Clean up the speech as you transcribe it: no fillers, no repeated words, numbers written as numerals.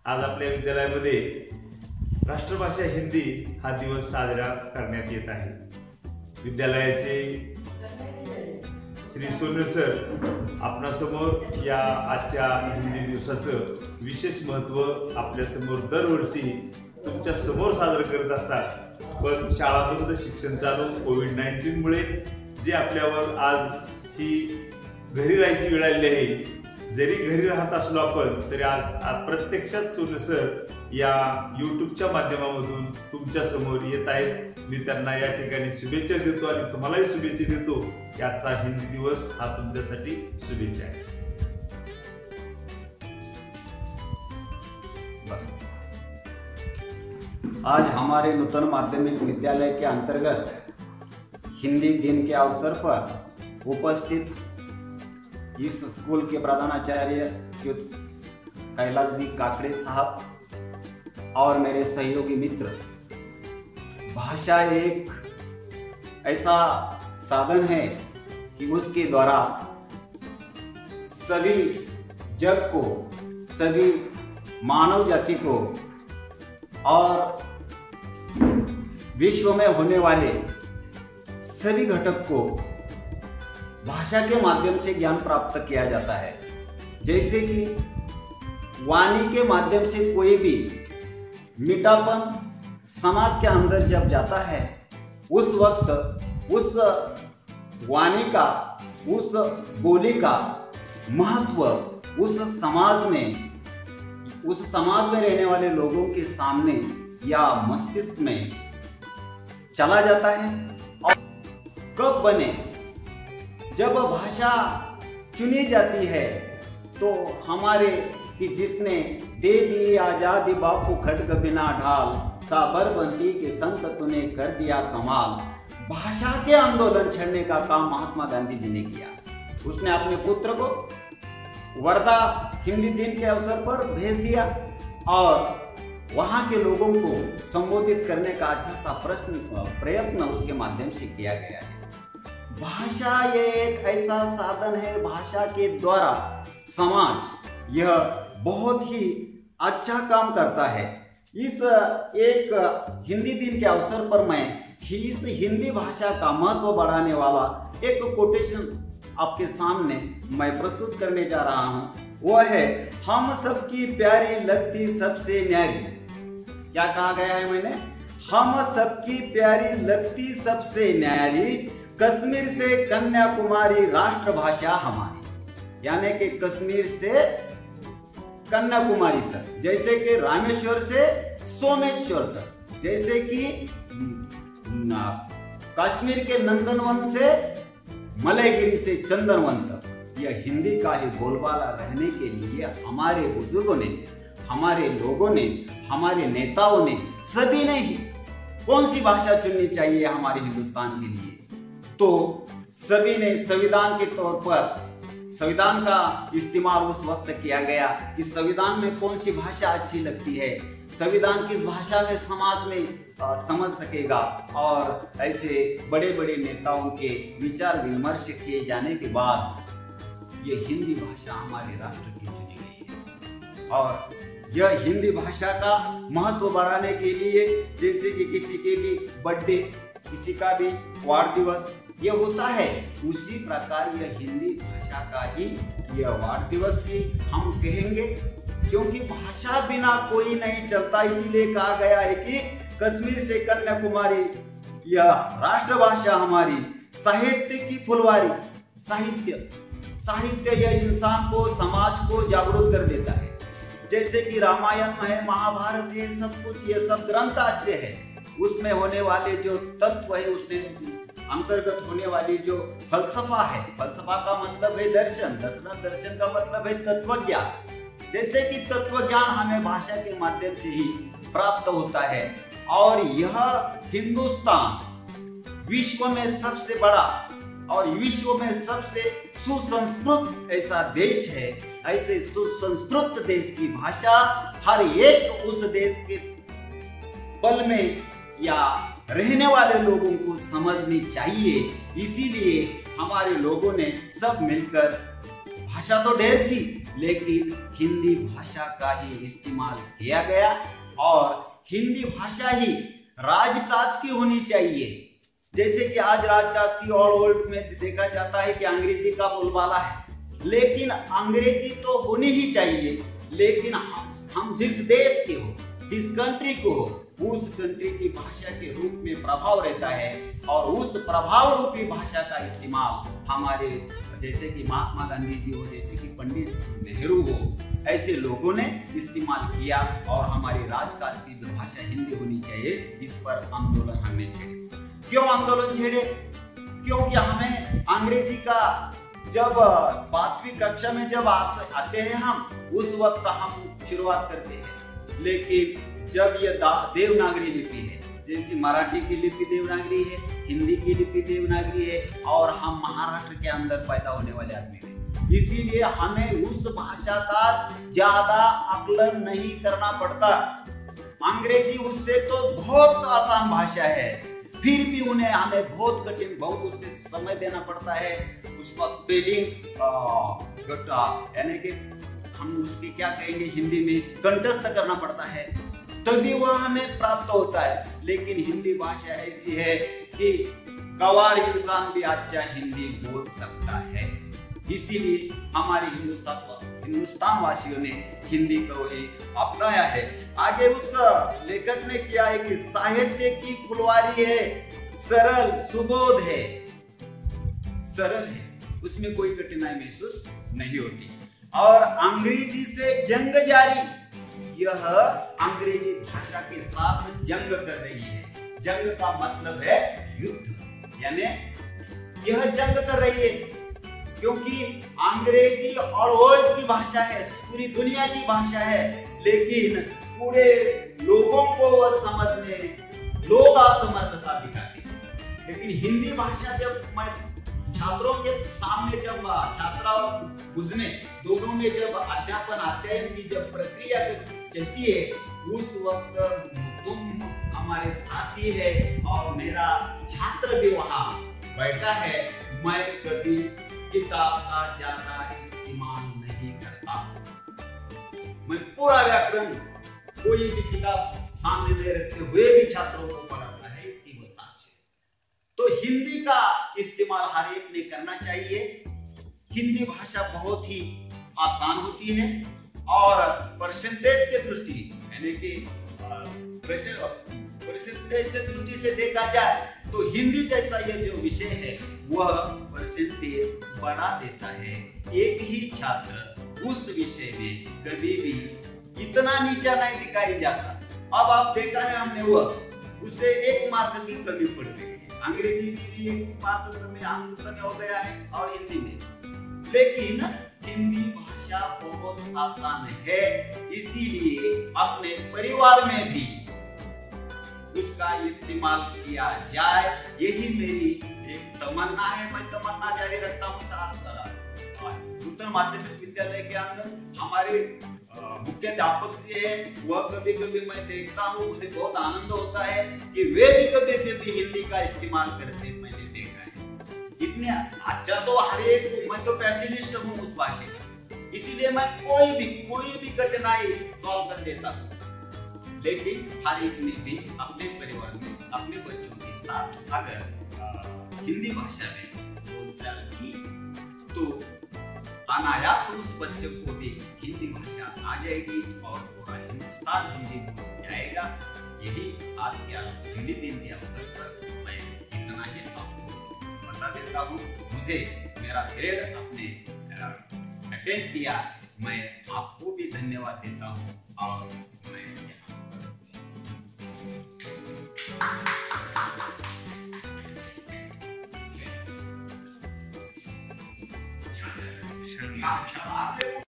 आज आपल्या विद्यालयामध्ये राष्ट्रभाषा हिंदी हा दिवस साजरा करण्यात येत आहे। विद्यालयाचे श्री सोनर सर आपणासमोर या आजच्या हिंदी दिवसाचं विशेष महत्त्व आपल्या समोर दरवर्षी तुमच्या समोर साजरं करत असतात। पण शाळा बंद, शिक्षण चालू, कोविड-19 मुळे जे आपल्यावर आज ही घरी राहायची वेळ आलेली आहे, जरी घरी राहत असलो आपण तरी आज प्रत्यक्षात सोनर सर या युट्यूबच्या माध्यमामधून तुमच्या समोर येत आहेत। मी त्यांना या ठिकाणी शुभेच्छा देतो आणि तुम्हालाही शुभेच्छा देतो। याचा हिंदी दिवस हा तुमच्यासाठी शुभेच्छा आहे। आज हमारे नूतन माध्यमिक विद्यालय के अंतर्गत हिंदी दिन के अवसर पर उपस्थित इस स्कूल के प्रधानाचार्य कैलाश जी काकड़े साहब और मेरे सहयोगी मित्र, भाषा एक ऐसा साधन है कि उसके द्वारा सभी जग को, सभी मानव जाति को और विश्व में होने वाले सभी घटक को भाषा के माध्यम से ज्ञान प्राप्त किया जाता है। जैसे कि वाणी के माध्यम से कोई भी मीठापन समाज के अंदर जब जाता है, उस वक्त उस वाणी का, उस बोली का महत्व उस समाज में रहने वाले लोगों के सामने या मस्तिष्क में चला जाता है। और कब बने, जब भाषा चुनी जाती है तो हमारे कि जिसने दे दी आजादी बापू खड्ग बिना ढाल, साबरमती के संत तूने कर दिया कमाल। भाषा के आंदोलन छेड़ने का काम महात्मा गांधी जी ने किया। उसने अपने पुत्र को वर्धा हिंदी दिन के अवसर पर भेज दिया और वहां के लोगों को संबोधित करने का अच्छा सा प्रयत्न उसके माध्यम से किया गया है। भाषा ये एक ऐसा साधन है, भाषा के द्वारा समाज यह बहुत ही अच्छा काम करता है। इस एक हिंदी दिन के अवसर पर मैं इस हिंदी भाषा का महत्व बढ़ाने वाला एक कोटेशन आपके सामने मैं प्रस्तुत करने जा रहा हूं। वह है, हम सबकी प्यारी लगती सबसे न्यारी। क्या कहा गया है मैंने? हम सबकी प्यारी लगती सबसे न्यारी, कश्मीर से कन्याकुमारी राष्ट्रभाषा हमारी। यानी कि कश्मीर से कन्याकुमारी तक, जैसे कि रामेश्वर से सोमेश्वर तक, जैसे कि कश्मीर के नंदनवन से मलयगिरी से चंदनवन तक, यह हिंदी का ही बोलबाला रहने के लिए हमारे बुजुर्गों ने, हमारे लोगों ने, हमारे नेताओं ने, सभी ने ही कौन सी भाषा चुननी चाहिए हमारे हिंदुस्तान के लिए, तो सभी ने संविधान के तौर पर संविधान का इस्तेमाल उस वक्त किया गया कि संविधान में कौन सी भाषा अच्छी लगती है, संविधान किस भाषा में समाज में समझ सकेगा। और ऐसे बड़े बड़े नेताओं के विचार विमर्श किए जाने के बाद ये हिंदी भाषा हमारे राष्ट्र की चुनी गई है। और यह हिंदी भाषा का महत्व बढ़ाने के लिए, जैसे कि किसी के भी बर्थडे, किसी का भी वार दिवस ये होता है, उसी प्रकार यह हिंदी भाषा का ही यह वार दिवस ही हम कहेंगे, क्योंकि भाषा बिना कोई नहीं चलता। इसीलिए कहा गया है कि कश्मीर से कन्याकुमारी यह राष्ट्रभाषा हमारी, साहित्य की फुलवारी। साहित्य यह इंसान को, समाज को जागरूक कर देता है। जैसे कि रामायण है, महाभारत है, सब कुछ ये सब ग्रंथ अच्छे हैं, उसमें होने वाले जो तत्व है, उसमें अंतर्गत होने वाली जो फलसफा है, फलसफा का मतलब है दर्शन, दर्शन का मतलब है तत्व ज्ञान। जैसे कि तत्व ज्ञान हमें भाषा के माध्यम से ही प्राप्त होता है। और यह हिंदुस्तान विश्व में सबसे बड़ा और विश्व में सबसे सुसंस्कृत ऐसा देश है। ऐसे सुसंस्कृत देश की भाषा हर एक उस देश के पल में या रहने वाले लोगों को समझनी चाहिए। इसीलिए हमारे लोगों ने सब मिलकर, भाषा तो ढेर थी लेकिन हिंदी भाषा का ही इस्तेमाल किया गया और हिंदी भाषा ही राजकाज की होनी चाहिए। जैसे कि आज राजकाज की और वर्ल्ड में देखा जाता है कि अंग्रेजी का बोलबाला है, लेकिन अंग्रेजी तो होनी ही चाहिए, लेकिन हम जिस देश के हो, जिस कंट्री को हो, उस कंट्री की भाषा के रूप में प्रभाव रहता है और उस प्रभाव रूपी भाषा का इस्तेमाल हमारे जैसे कि महात्मा गांधी जी हो, जैसे कि पंडित नेहरू हो, ऐसे लोगों ने इस्तेमाल किया और हमारी राजकाज की जो भाषा हिंदी होनी चाहिए, इस पर आंदोलन हमने छेड़े। क्यों आंदोलन छेड़े? क्योंकि हमें अंग्रेजी का जब 5वीं कक्षा में जब आते हैं हम, उस वक्त हम शुरुआत करते हैं, लेकिन जब ये देवनागरी लिपि है, जैसे मराठी की लिपि देवनागरी है, हिंदी की लिपि देवनागरी है और हम महाराष्ट्र के अंदर पैदा होने वाले आदमी हैं, इसीलिए हमें उस भाषा का ज्यादा आकलन नहीं करना पड़ता। अंग्रेजी उससे तो बहुत आसान भाषा है, फिर भी हमें बहुत कठिन, बहुत उसमें समय देना पड़ता है, उसका स्पेलिंग यानी कि हम उसकी क्या कहेंगे हिंदी में कंठस्थ करना पड़ता है, तभी वह हमें प्राप्त होता है। लेकिन हिंदी भाषा ऐसी है कि गंवार इंसान भी अच्छा हिंदी बोल सकता है, इसीलिए हमारे हिंदुस्तान वासियों ने हिंदी को ही अपनाया है। आगे उस लेखक ने किया है कि साहित्य की फुलवारी है, सरल सुबोध है, सरल है, उसमें कोई कठिनाई महसूस नहीं होती। और अंग्रेजी से जंग जारी, यह अंग्रेजी भाषा के साथ जंग कर रही है। जंग का मतलब है युद्ध, यानी यह जंग कर रही है क्योंकि अंग्रेजी और वर्ल्ड की भाषा है, पूरी दुनिया की भाषा है, लेकिन पूरे लोगों को वह समझने लोग असमर्थता दिखाते हैं। लेकिन हिंदी भाषा जब मैं छात्रों के सामने, जब छात्रा और बुझने दोनों में जब अध्यापन अध्ययन की जब प्रक्रिया चलती है, उस वक्त तुम हमारे साथी है और मेरा छात्र भी वहां बैठा है। मैं कभी किताब का ज्यादा इस्तेमाल नहीं करता, मैं पूरा व्याकरण कोई भी किताब सामने दे रखते हुए भी छात्रों को पढ़ाता है, इसकी वो साक्ष्य। तो हिंदी का इस्तेमाल हर एक ने करना चाहिए। हिंदी भाषा बहुत ही आसान होती है और परसेंटेज के दृष्टि यानी कि परसेंटेज से दृष्टि से देखा जाए तो हिंदी जैसा ये जो विषय है वह परसेंटेज बढ़ा देता है। एक ही छात्र उस विषय में कभी भी इतना नीचा नहीं दिखाई जाता। अब आप देखा है हमने, वह उसे 1 मार्क की कमी पड़ गई है, अंग्रेजी में भी 1 मार्क कमी, अंक कमी हो गया है और हिंदी में। लेकिन हिंदी भाषा बहुत आसान है, इसीलिए अपने परिवार में भी उसका इस्तेमाल किया जाए, यही मेरी एक तमन्ना है। मैं तमन्ना जारी रखता हूँ। उत्तर माध्यमिक विद्यालय के अंदर हमारे मुख्य अध्यापक जी है, वह कभी कभी मैं देखता हूँ, मुझे बहुत आनंद होता है कि वे भी कभी कभी हिंदी का इस्तेमाल करते मैंने देखा है। इतने अच्छा तो हर एक, मैं तो पैसिलिस्ट हूँ उस भाषा का, इसीलिए मैं कोई भी कठिनाई सॉल्व कर देता हूँ। लेकिन हर एक ने भी अपने परिवार में अपने बच्चों के साथ अगर हिंदी भाषा में बोलचाल की तो अनायास उस बच्चे को भी हिंदी भाषा आ जाएगी और पूरा हिंदुस्तान हिंदी बोल जाएगा। यही आज के हिंदी दिन के अवसर पर मैं इतना ही आपको बता देता हूँ। मुझे मेरा पीरियड आपने अटेंड किया, मैं आपको भी धन्यवाद देता हूँ और मैं यहाँ